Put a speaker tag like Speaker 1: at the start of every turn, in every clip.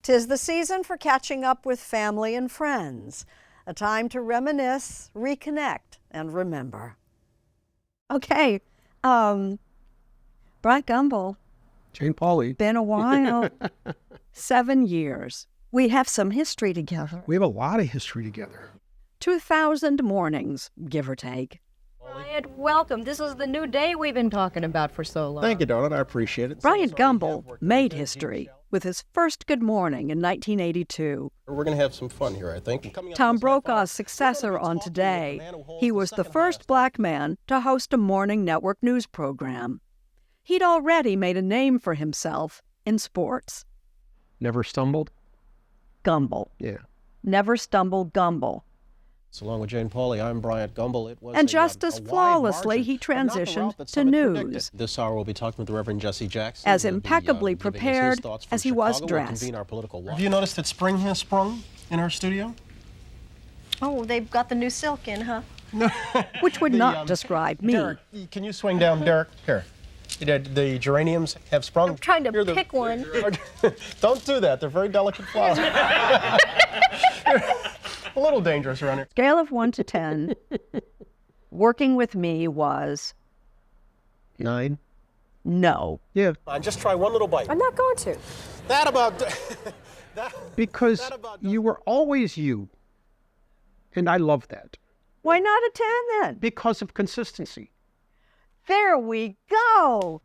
Speaker 1: 'Tis the season for catching up with family and friends, a time to reminisce, reconnect, and remember. Okay, Bryant Gumbel.
Speaker 2: Jane Pauley.
Speaker 1: Been a while. 7 years. We have some history together.
Speaker 2: We have a lot of history together.
Speaker 1: 2,000 mornings, give or take.
Speaker 3: Bryant, welcome. This is the new day we've been talking about for so long.
Speaker 2: Thank you, darling. I appreciate it.
Speaker 1: Bryant Gumbel made history with his first Good Morning in 1982.
Speaker 4: We're going to have some fun here, I think.
Speaker 1: Tom Brokaw's successor on Today, he was the first black man to host a morning network news program. He'd already made a name for himself in sports.
Speaker 2: Never stumbled?
Speaker 1: Gumbel.
Speaker 2: Yeah.
Speaker 1: Never Stumble Gumbel.
Speaker 4: So along with Jane Pauley, I'm Bryant Gumbel. It was
Speaker 1: And just as flawlessly, he transitioned to news.
Speaker 4: This hour, we'll be talking with the Reverend Jesse Jackson.
Speaker 1: As impeccably prepared as he was dressed.
Speaker 4: Have you noticed that spring has sprung in our studio?
Speaker 3: Oh, they've got the new silk in, huh?
Speaker 1: Which would not describe me.
Speaker 4: Derek, can you swing down, Derek? Here. The geraniums have sprung.
Speaker 3: I'm trying to pick one.
Speaker 4: Don't do that. They're very delicate flowers. A little dangerous around here.
Speaker 1: Scale of 1 to 10, working with me was
Speaker 2: 9.
Speaker 1: no.
Speaker 2: Yeah.
Speaker 4: Just try one little bite.
Speaker 3: I'm not going to.
Speaker 4: That about...
Speaker 2: Because you were always you. And I love that.
Speaker 1: Why not a 10 then?
Speaker 2: Because of consistency.
Speaker 1: There we go.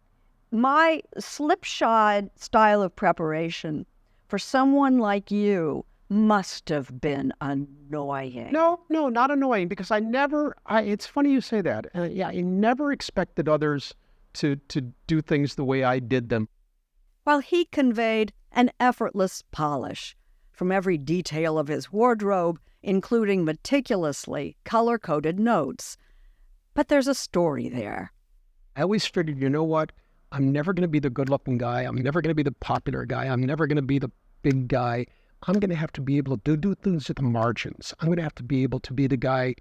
Speaker 1: My slipshod style of preparation for someone like you must have been annoying.
Speaker 2: No, not annoying, because it's funny you say that. I never expected others to do things the way I did them.
Speaker 1: While he conveyed an effortless polish from every detail of his wardrobe, including meticulously color-coded notes. But there's a story there.
Speaker 2: I always figured, you know what? I'm never going to be the good-looking guy. I'm never going to be the popular guy. I'm never going to be the big guy. I'm going to have to be able to do things at the margins. I'm going to have to be able to be the guy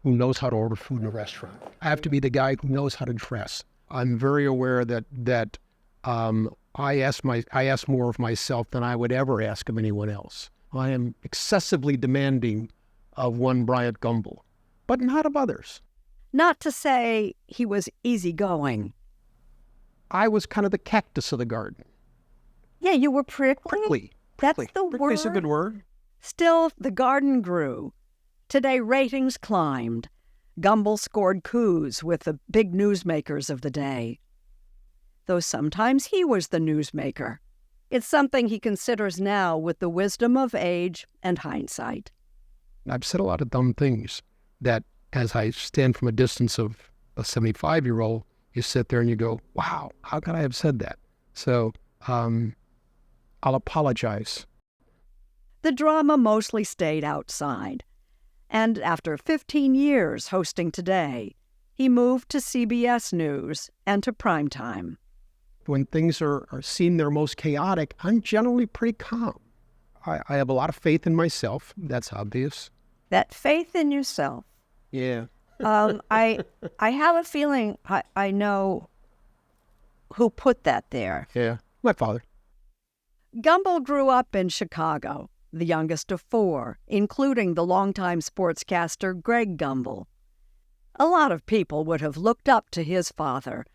Speaker 2: who knows how to order food in a restaurant. I have to be the guy who knows how to dress. I'm very aware that I ask more of myself than I would ever ask of anyone else. I am excessively demanding of one Bryant Gumbel, but not of others.
Speaker 1: Not to say he was easygoing.
Speaker 2: I was kind of the cactus of the garden.
Speaker 1: Yeah, you were prickly.
Speaker 2: Prickly.
Speaker 1: That's the word.
Speaker 2: Prickly's a good word.
Speaker 1: Still, the garden grew. Today, ratings climbed. Gumbel scored coups with the big newsmakers of the day. Though sometimes he was the newsmaker. It's something he considers now with the wisdom of age and hindsight.
Speaker 2: I've said a lot of dumb things that, as I stand from a distance of a 75-year-old, you sit there and you go, wow, how could I have said that? So I'll apologize.
Speaker 1: The drama mostly stayed outside. And after 15 years hosting Today, he moved to CBS News and to primetime.
Speaker 2: When things are seen their most chaotic, I'm generally pretty calm. I have a lot of faith in myself. That's obvious.
Speaker 1: That faith in yourself.
Speaker 2: Yeah.
Speaker 1: I have a feeling I know who put that there.
Speaker 2: Yeah, my father.
Speaker 1: Gumbel grew up in Chicago, the youngest of 4, including the longtime sportscaster Greg Gumbel. A lot of people would have looked up to his father.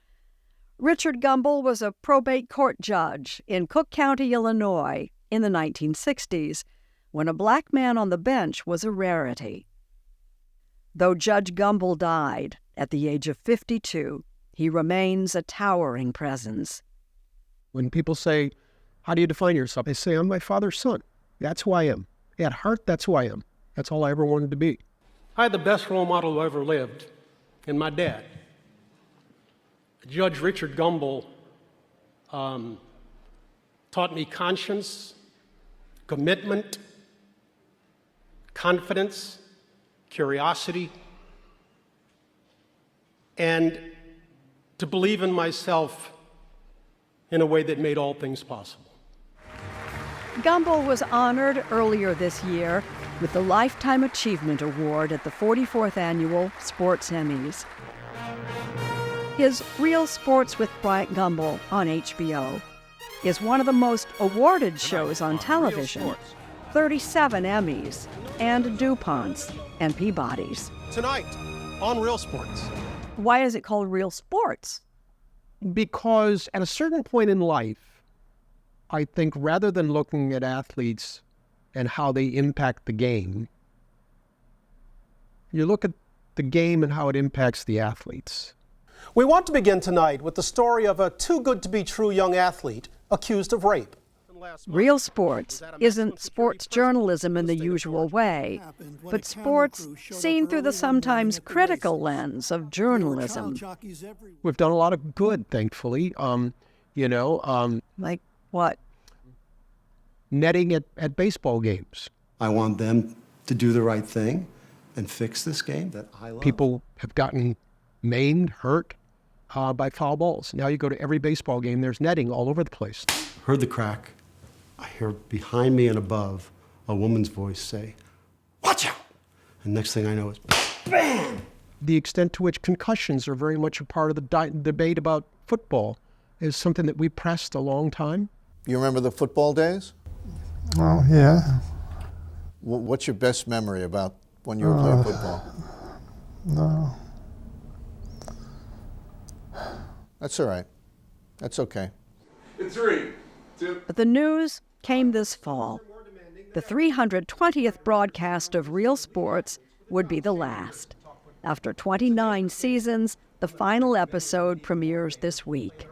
Speaker 1: Richard Gumbel was a probate court judge in Cook County, Illinois, in the 1960s, when a black man on the bench was a rarity. Though Judge Gumbel died at the age of 52, he remains a towering presence.
Speaker 2: When people say, how do you define yourself? I say, I'm my father's son. That's who I am. At heart, that's who I am. That's all I ever wanted to be.
Speaker 5: I had the best role model who ever lived, and my dad. Judge Richard Gumbel taught me conscience, commitment, confidence, curiosity, and to believe in myself in a way that made all things possible.
Speaker 1: Gumbel was honored earlier this year with the Lifetime Achievement Award at the 44th Annual Sports Emmys. His Real Sports with Bryant Gumbel on HBO. is one of the most awarded shows on television. 37 Emmys, and DuPonts and Peabodys.
Speaker 5: Tonight on Real Sports.
Speaker 1: Why is it called Real Sports?
Speaker 2: Because at a certain point in life, I think rather than looking at athletes and how they impact the game, you look at the game and how it impacts the athletes.
Speaker 5: We want to begin tonight with the story of a too-good-to-be-true young athlete accused of rape.
Speaker 1: Real Sports isn't sports journalism in the usual way, but sports seen through the sometimes critical lens of journalism.
Speaker 2: We've done a lot of good, thankfully.
Speaker 1: Like what?
Speaker 2: Netting at baseball games.
Speaker 6: I want them to do the right thing and fix this game that I love.
Speaker 2: People have gotten maimed, hurt by foul balls. Now you go to every baseball game, there's netting all over the place.
Speaker 6: Heard the crack. I hear behind me and above a woman's voice say, "Watch out!" And next thing I know is, bam!
Speaker 2: The extent to which concussions are very much a part of the debate about football is something that we pressed a long time.
Speaker 7: You remember the football days?
Speaker 8: Oh, yeah.
Speaker 7: What's your best memory about when you were playing football?
Speaker 8: No.
Speaker 7: That's all right. That's okay.
Speaker 1: But the news came this fall. The 320th broadcast of Real Sports would be the last. After 29 seasons, the final episode premieres this week.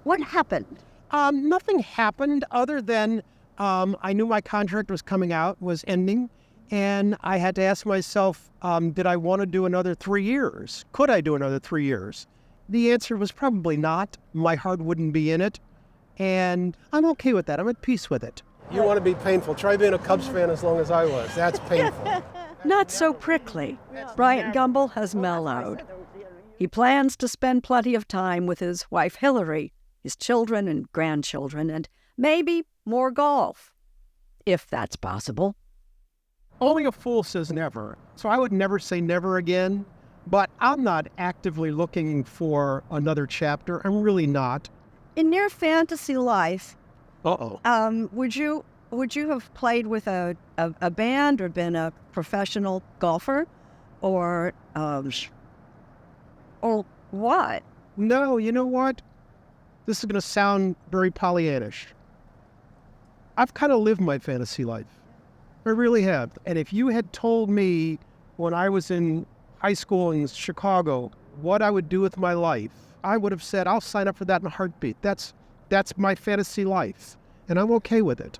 Speaker 1: What happened?
Speaker 2: Nothing happened other than I knew my contract was ending, and I had to ask myself, did I want to do another 3 years? Could I do another 3 years? The answer was probably not. My heart wouldn't be in it, and I'm okay with that. I'm at peace with it.
Speaker 5: You want to be painful. Try being a Cubs fan as long as I was. That's painful.
Speaker 1: Not so prickly. Bryant Gumbel has mellowed. He plans to spend plenty of time with his wife Hillary, his children and grandchildren, and maybe more golf, if that's possible.
Speaker 2: Only a fool says never, so I would never say never again, but I'm not actively looking for another chapter. I'm really not.
Speaker 1: In your fantasy life,
Speaker 2: Uh-oh.
Speaker 1: would you have played with a band or been a professional golfer, or what?
Speaker 2: No, you know what? This is going to sound very Pollyannish. I've kind of lived my fantasy life. I really have. And if you had told me when I was in high school in Chicago what I would do with my life, I would have said, I'll sign up for that in a heartbeat. That's my fantasy life, and I'm okay with it.